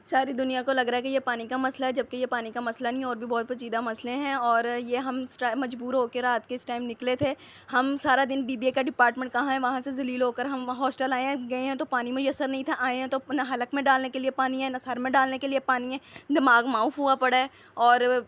सारी दुनिया को लग रहा है कि ये पानी का मसला है, जबकि ये पानी का मसला नहीं है, और भी बहुत पेचीदा मसले हैं। और ये हम मजबूर होकर रात के इस टाइम निकले थे। हम सारा दिन बीबीए का डिपार्टमेंट कहाँ है वहाँ से ज़लील होकर हम हॉस्टल आए हैं, गए हैं तो पानी मुयसर नहीं था, आए हैं तो ना हलक में डालने के लिए पानी है, ना सर में डालने के लिए पानी है, दिमाग माउफ हुआ पड़ा है और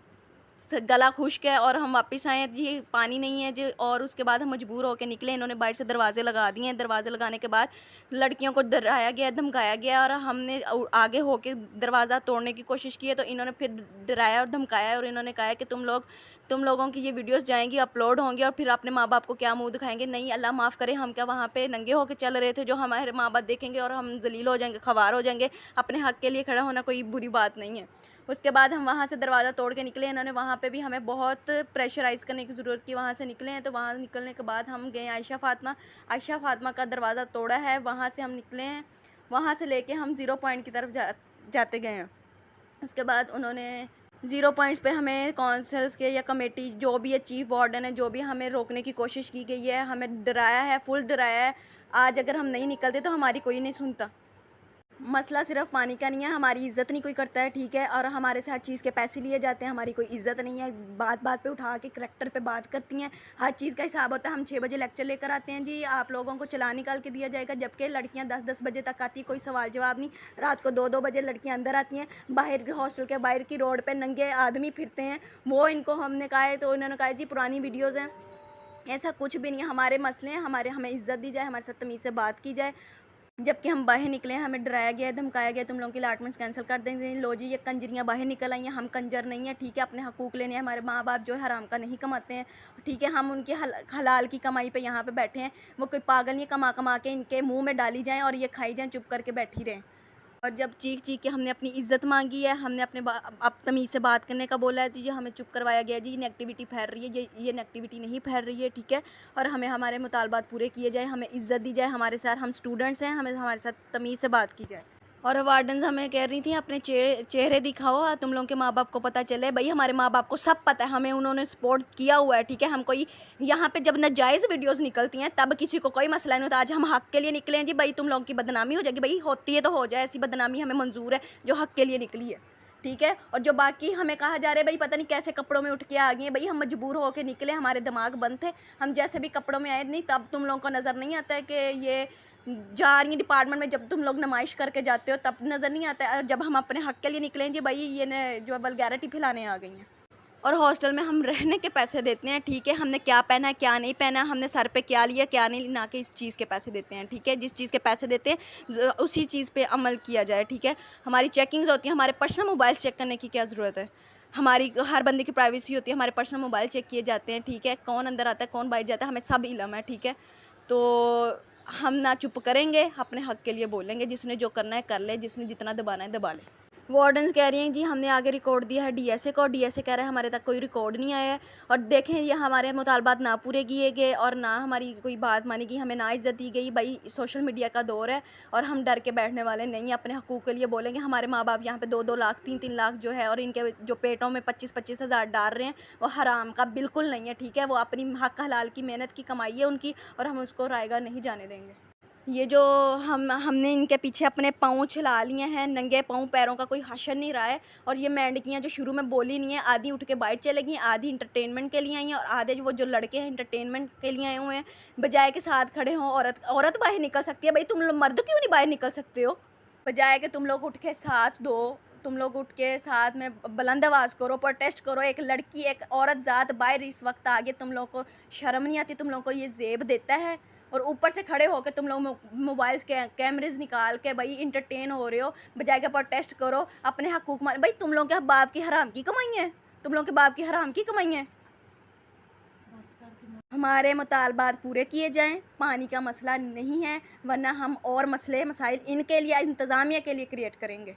गला खुश्क है। और हम वापस आए हैं जी, पानी नहीं है जी। और उसके बाद हम मजबूर होकर निकले। इन्होंने बाहर से दरवाजे लगा दिए हैं। दरवाजे लगाने के बाद लड़कियों को डराया गया, धमकाया गया, और हमने आगे होके दरवाज़ा तोड़ने की कोशिश की है तो इन्होंने फिर डराया और धमकाया। और इन्होंने कहा कि तुम लोगों की ये वीडियोस जाएंगी, अपलोड होंगी, और फिर अपने माँ बाप को क्या मुँह दिखाएंगे। नहीं, अल्लाह माफ़ करे, हम क्या वहाँ पे नंगे होके चल रहे थे जो हमारे माँ बाप देखेंगे और हम जलील हो जाएंगे, ख़वार हो जाएंगे। अपने हक़ के लिए खड़ा होना कोई बुरी बात नहीं है। उसके बाद हम वहाँ से दरवाज़ा तोड़ के निकले। इन्होंने वहाँ पे भी हमें बहुत प्रेशराइज़ करने की ज़रूरत की। वहाँ से निकले हैं तो वहाँ निकलने के बाद हम गए आयशा फ़ातिमा का दरवाज़ा तोड़ा है, वहाँ से हम निकले हैं। वहाँ से लेके हम ज़ीरो पॉइंट की तरफ जाते गए हैं। उसके बाद उन्होंने ज़ीरो पॉइंट्स पे हमें काउंसिल्स के या कमेटी जो भी है, चीफ़ वार्डन है, जो भी हमें रोकने की कोशिश की गई है, हमें डराया है, फुल डराया है। आज अगर हम नहीं निकलते तो हमारी कोई नहीं सुनता। मसला सिर्फ पानी का नहीं है, हमारी इज़्ज़त नहीं कोई करता है, ठीक है। और हमारे से हर चीज़ के पैसे लिए जाते हैं, हमारी कोई इज़्ज़त नहीं है। बात बात पे उठा के करैक्टर पे बात करती हैं। हर चीज़ का हिसाब होता है। हम 6 बजे लेक्चर लेकर आते हैं जी, आप लोगों को चलान निकाल के दिया जाएगा, जबकि लड़कियां 10-10 बजे तक आती, कोई सवाल जवाब नहीं। रात को 2-2 बजे लड़कियां अंदर आती हैं। बाहर हॉस्टल के बाहर की रोड पर नंगे आदमी फिरते हैं। वो इनको हमने कहा है तो उन्होंने कहा जी पुरानी वीडियोज़ हैं। ऐसा कुछ भी नहीं है। हमारे मसले हैं, हमें इज़्ज़त दी जाए, हमारे साथ तमीज़ से बात की जाए। जबकि हम बाहर निकले हैं, हमें डराया गया है, धमकाया गया, तुम लोगों की अलॉटमेंट्स कैंसिल कर देंगे। लो जी, ये कंजरियाँ बाहर निकल आई हैं। हम कंजर नहीं है, ठीक है। अपने हकूक़ लेने हैं। हमारे माँ बाप जो है हराम का नहीं कमाते हैं, ठीक है। हम उनकी हलाल की कमाई पे यहाँ पे बैठे हैं। वो कोई पागल नहीं, कमा कमा के इनके मुँह में डाली जाएँ और ये खाई जाएँ, चुप करके बैठी रहें। और जब चीख चीख के हमने अपनी इज़्ज़त मांगी है, हमने अपने अब तमीज़ से बात करने का बोला है, तो ये हमें चुप करवाया गया जी। नेगेटिविटी फैल रही है, ये नेगेटिविटी नहीं फैल रही है, ठीक है। और हमें हमारे मुतालबात पूरे किए जाए, हमें इज़्ज़त दी जाए, हमारे साथ हम स्टूडेंट्स हैं, हमें हमारे साथ तमीज़ से बात की जाए। और वार्डन्स हमें कह रही थी अपने चेहरे दिखाओ, तुम लोगों के माँ बाप को पता चले। भाई हमारे माँ बाप को सब पता है, हमें उन्होंने सपोर्ट किया हुआ है, ठीक है। हम कोई यहाँ पे जब नाजायज़ वीडियोस निकलती हैं तब किसी को कोई मसला नहीं होता। आज हम हक़ के लिए निकले हैं जी, भाई तुम लोगों की बदनामी हो जाएगी। भाई होती है तो हो जाए, ऐसी बदनामी हमें मंजूर है जो हक़ के लिए निकली है, ठीक है। और जो बाकी हमें कहा जा रहा है भाई पता नहीं कैसे कपड़ों में उठ के आ गई हैं, भाई हम मजबूर होकर निकले, हमारे दिमाग बंद थे। हम जैसे भी कपड़ों में आए नहीं, तब तुम लोगों को नज़र नहीं आता है कि ये जा रही डिपार्टमेंट में। जब तुम लोग नुमाइश करके जाते हो तब नज़र नहीं आता है। जब हम अपने हक़ के लिए निकले हैं जी, भाई ये जो वल्गैरिटी फैलाने आ गई हैं। और हॉस्टल में हम रहने के पैसे देते हैं, ठीक है। हमने क्या पहना है क्या नहीं पहना, हमने सर पे क्या लिया क्या नहीं, ना कि इस चीज़ के पैसे देते हैं, ठीक है। जिस चीज़ के पैसे देते हैं उसी चीज़ पे अमल किया जाए, ठीक है। हमारी चेकिंग्स होती हैं, हमारे पर्सनल मोबाइल चेक करने की क्या ज़रूरत है। हमारी हर बंदे की प्राइवेसी होती है, हमारे पर्सनल मोबाइल चेक किए जाते हैं, ठीक है। कौन अंदर आता है कौन बाहर जाता है, हमें सब इल्म है, ठीक है। तो हम ना चुप करेंगे, अपने हक़ के लिए बोलेंगे। जिसने जो करना है कर ले, जिसने जितना दबाना है दबा ले। वार्डन्स कह रही हैं जी हमने आगे रिकॉर्ड दिया है डीएसए को, डीएसए कह रहा है हमारे तक कोई रिकॉर्ड नहीं आया है। और देखें ये हमारे मुतालबात ना पूरे किए गए और ना हमारी कोई बात मानी गई, हमें ना इज़्ज़त दी गई। भाई सोशल मीडिया का दौर है और हम डर के बैठने वाले नहीं, अपने हकूक़ के लिए बोलेंगे। हमारे माँ बाप यहाँ पे 2-2 लाख 3-3 लाख जो है और इनके जो पेटों में 25-25 हज़ार डाल रहे हैं वो हराम का बिल्कुल नहीं है, ठीक है। वो अपनी हक़ हलाल की मेहनत की कमाई है उनकी और हम उसको रायगा नहीं जाने देंगे। ये जो हमने इनके पीछे अपने पाँव छिला लिए हैं, नंगे पाँव, पैरों का कोई हशर नहीं रहा है। और ये मेंढकियाँ जो शुरू में बोली नहीं है, आधी उठ के बाहर चले गई, आधी इंटरटेनमेंट के लिए आई हैं और आधे वो जो लड़के हैं इंटरटेनमेंट के लिए आए हुए हैं। बजाय के साथ खड़े हों, औरत बाहर निकल सकती है, भाई तुम लोग मर्द क्यों नहीं बाहर निकल सकते हो। बजाय कि तुम लोग उठ के साथ दो, तुम लोग उठ के साथ में बुलंद आवाज़ करो, प्रोटेस्ट करो। एक लड़की एक औरत ज़ात बाहर इस वक्त आगे, तुम लोगों को शर्म नहीं आती, तुम लोगों को ये ज़ेब देता है। और ऊपर से खड़े होकर तुम लोग मोबाइल्स के कैमरेज निकाल के भाई इंटरटेन हो रहे हो, बजाय के प्रोटेस्ट करो, अपने हकूक़ मान। भाई तुम लोग के बाप की हराम की कमाई है, तुम लोग के बाप की हराम की कमाई है। हमारे मुतालबात पूरे किए जाएं, पानी का मसला नहीं है, वरना हम और मसले मसाइल इनके लिए इंतज़ामिया के लिए क्रिएट करेंगे।